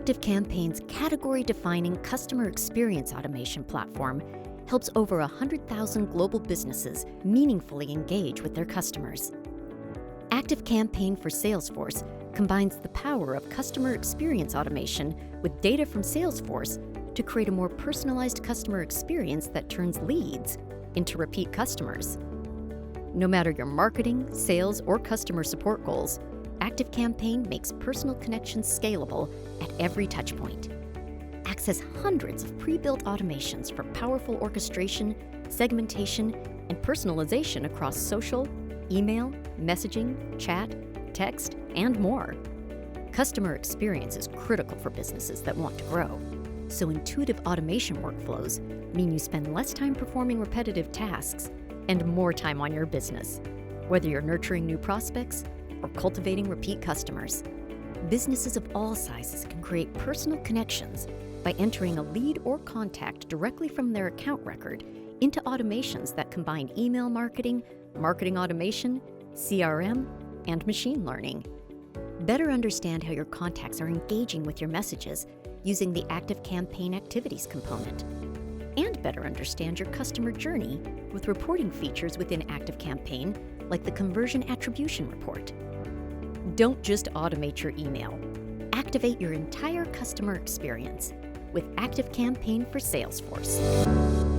ActiveCampaign's category-defining customer experience automation platform helps over 100,000 global businesses meaningfully engage with their customers. ActiveCampaign for Salesforce combines the power of customer experience automation with data from Salesforce to create a more personalized customer experience that turns leads into repeat customers. No matter your marketing, sales, or customer support goals, ActiveCampaign makes personal connections scalable at every touchpoint. Access hundreds of pre-built automations for powerful orchestration, segmentation, and personalization across social, email, messaging, chat, text, and more. Customer experience is critical for businesses that want to grow, so intuitive automation workflows mean you spend less time performing repetitive tasks and more time on your business, whether you're nurturing new prospects or cultivating repeat customers. Businesses of all sizes can create personal connections by entering a lead or contact directly from their account record into automations that combine email marketing, marketing automation, CRM, and machine learning. Better understand how your contacts are engaging with your messages using the ActiveCampaign Activities component. And better understand your customer journey with reporting features within ActiveCampaign, like the Conversion Attribution report. Don't just automate your email. Activate your entire customer experience with ActiveCampaign for Salesforce.